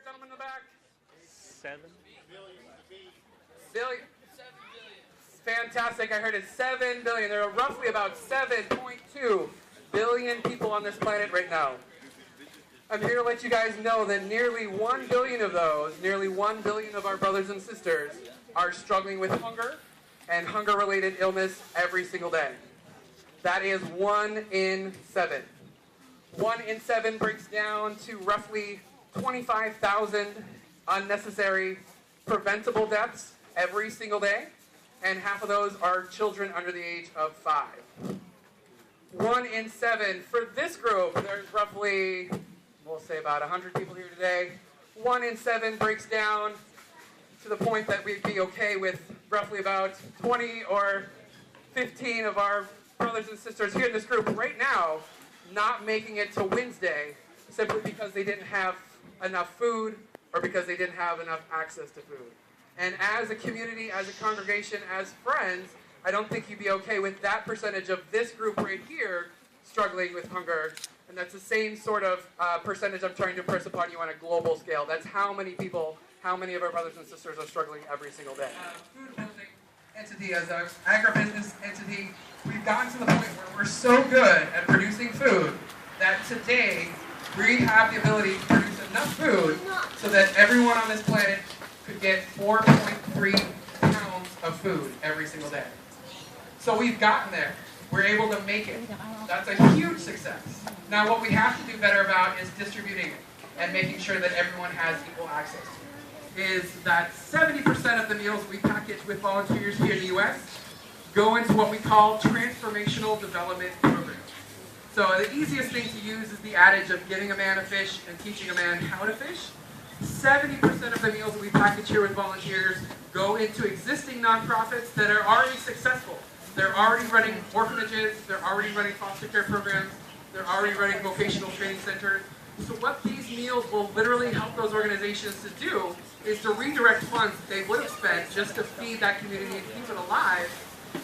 gentleman in the back? 7 billion. Fantastic. I heard it's 7 billion. There are roughly about 7.2 billion people on this planet right now. I'm here to let you guys know that nearly 1 billion of those, nearly 1 billion of our brothers and sisters are struggling with hunger and hunger-related illness every single day. That is 1 in 7. 1 in 7 breaks down to roughly 25,000 unnecessary preventable deaths every single day, and half of those are children under the age of 5. 1 in 7 for this group, there's roughly, we'll say about 100 people here today. 1 in 7 breaks down to the point that we'd be okay with roughly about 20 or 15 of our brothers and sisters here in this group right now not making it to Wednesday simply because they didn't have enough food or because they didn't have enough access to food. And as a community, as a congregation, as friends, I don't think you'd be okay with that percentage of this group right here struggling with hunger. And that's the same sort of percentage I'm trying to impress upon you on a global scale. That's how many people, how many of our brothers and sisters are struggling every single day. Food building entity, as an agribusiness entity, we've gotten to the point where we're so good at producing food that today we have the ability to produce enough food so that everyone on this planet could get 4.3 pounds of food every single day. So we've gotten there. We're able to make it. That's a huge success. Now what we have to do better about is distributing it and making sure that everyone has equal access to it. Is that 70% of the meals we package with volunteers here in the U.S. go into what we call transformational development programs. So the easiest thing to use is the adage of giving a man a fish and teaching a man how to fish. 70% of the meals that we package here with volunteers go into existing nonprofits that are already successful. They're already running orphanages, they're already running foster care programs, they're already running vocational training centers. So what these meals will literally help those organizations to do is to redirect funds that they would have spent just to feed that community and keep it alive.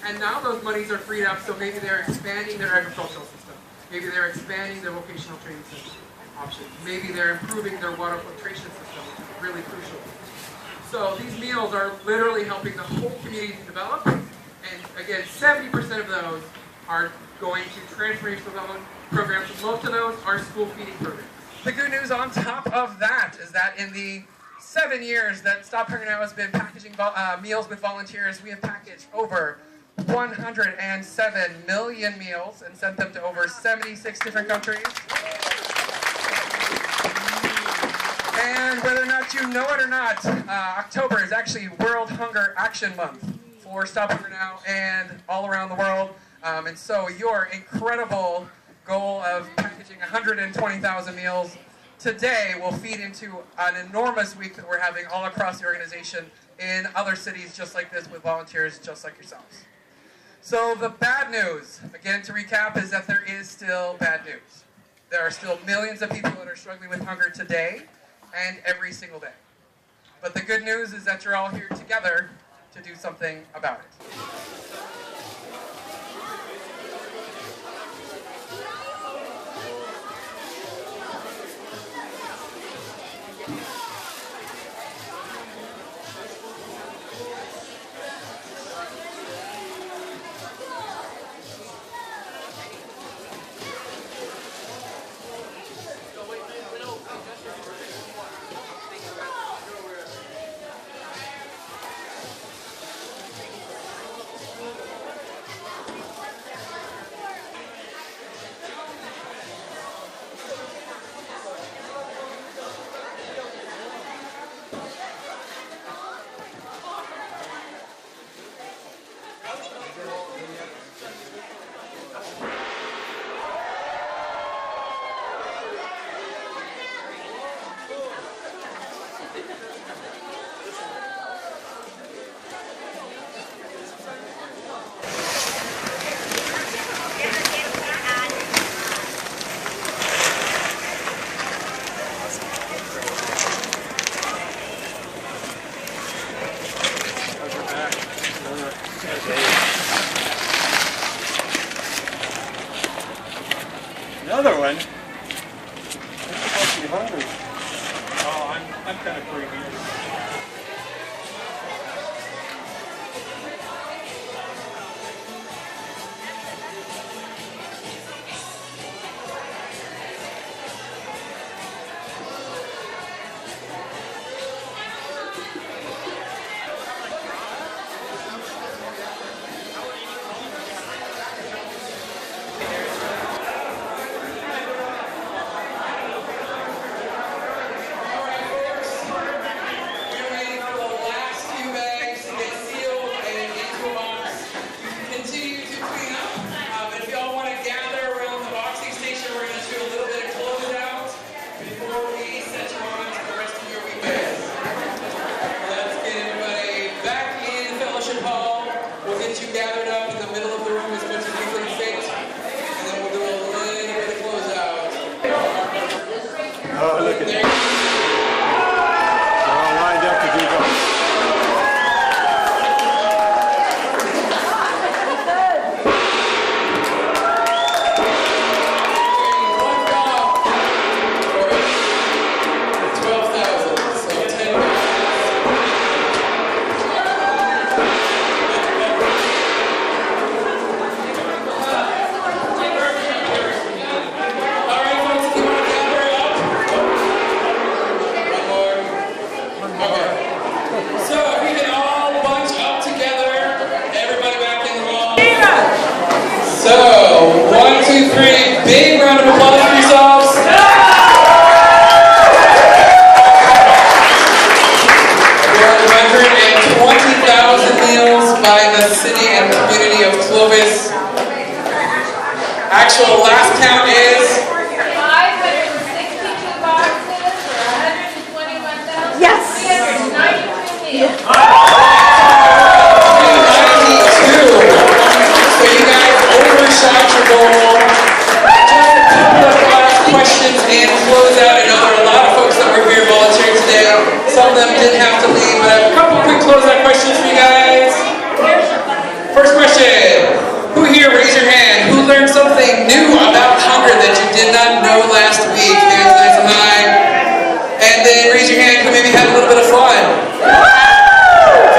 And now those monies are freed up, so maybe they're expanding their agricultural system. Maybe they're expanding their vocational training system options. Maybe they're improving their water filtration system, which is really crucial. So these meals are literally helping the whole community to develop. And again, 70% of those are going to transformational development programs. Most of those are school feeding programs. The good news on top of that is that in the 7 years that Stop Hunger Now has been packaging meals with volunteers, we have packaged over 107 million meals and sent them to over 76 different countries. And whether or not you know it or not, October is actually World Hunger Action Month for Stop Hunger Now and all around the world. And so your incredible goal of packaging 120,000 meals today will feed into an enormous week that we're having all across the organization in other cities just like this with volunteers just like yourselves. So the bad news, again to recap, is that there is still bad news. There are still millions of people that are struggling with hunger today and every single day. But the good news is that you're all here together to do something about it. kind of creepy. Oh, look at that. They're all lined up to do that. So, 1, 2, 3, big round of applause for yourselves. We're at 120,000 meals by the city and community of Clovis. Actual last count is 562 boxes or 121,000. Yes. 392 meals. 92. So you guys overshot your goal. Just a couple of last questions and close out. I know there are a lot of folks that were here volunteering today. Some of them didn't have to leave, but I have a couple quick closeout questions for you guys. First question. Who here, raise your hand, who learned something new about hunger that you did not know last week? Hands nice and high. And then raise your hand who maybe had a little bit of fun.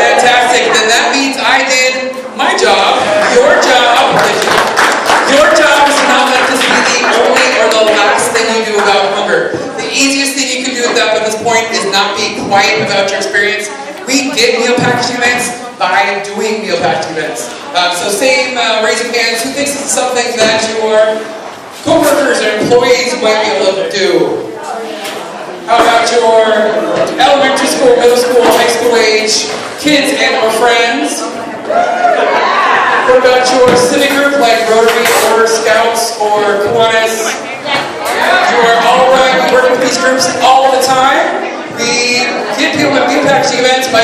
Fantastic. Then that means I did my job. Your job is to not let this be the only or the last thing you do about hunger. The easiest thing you can do at this point is not be quiet about your experience. We get meal packaging events by doing meal packaging events. So same raising hands, who thinks this is something that your co-workers or employees might be able to do? How about your elementary school, middle school, high school age kids and or friends? What about your civic group like Rotary or Scouts or Kiwanis? You are all right, we work with these groups all the time. We get people at meal packaging events by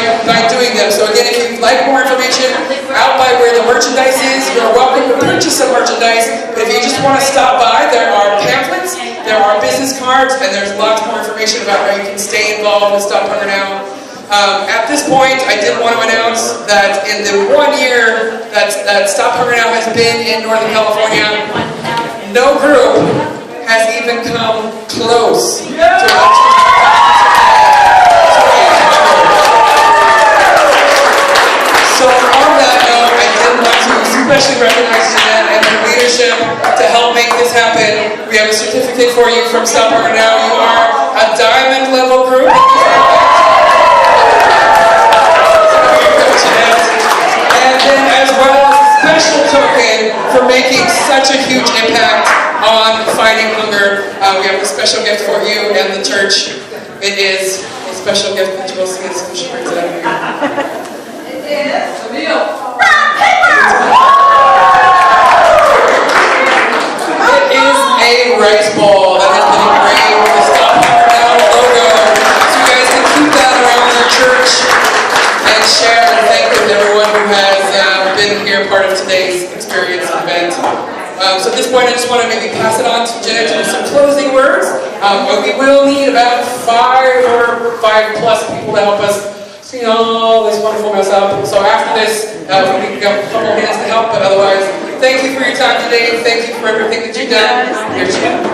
doing them. So again, if you'd like more information, out by where the merchandise is, you're welcome to purchase some merchandise. But if you just want to stop by, there are pamphlets, there are business cards, and there's lots more information about how you can stay involved with Stop Hunger Now. At this point, I did want to announce that in the 1 year that Stop Hunger Now has been in Northern California, no group has even come close to what So on that note, I did want to especially recognize Jeanette and her leadership to help make this happen. We have a certificate for you from Stop Hunger Now. You are a diamond level group. And then as well as a special token for making such a huge impact on fighting hunger, we have a special gift for you and the church. It is a special gift that you will see as she brings it out here. It is a meal. It is a rice ball that has been engraved with the Stop Hunger Now logo. So you guys can keep that around your church and share and thank with everyone who has been here part of today's experience and event. So at this point, I just want to maybe pass it on to Jenna to do some closing words. But we will need about 5 or 5+ people to help us clean all this wonderful mess up. So after this, we can get a couple hands to help. But otherwise, thank you for your time today. Thank you for everything that you've done. Here's Jenna.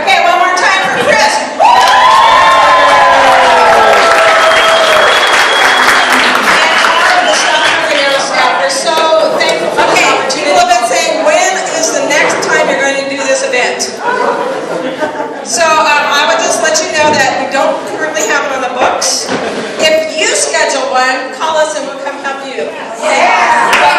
Okay, one more time for Chris. don't currently have it on the books. If you schedule one, call us and we'll come help you. Okay?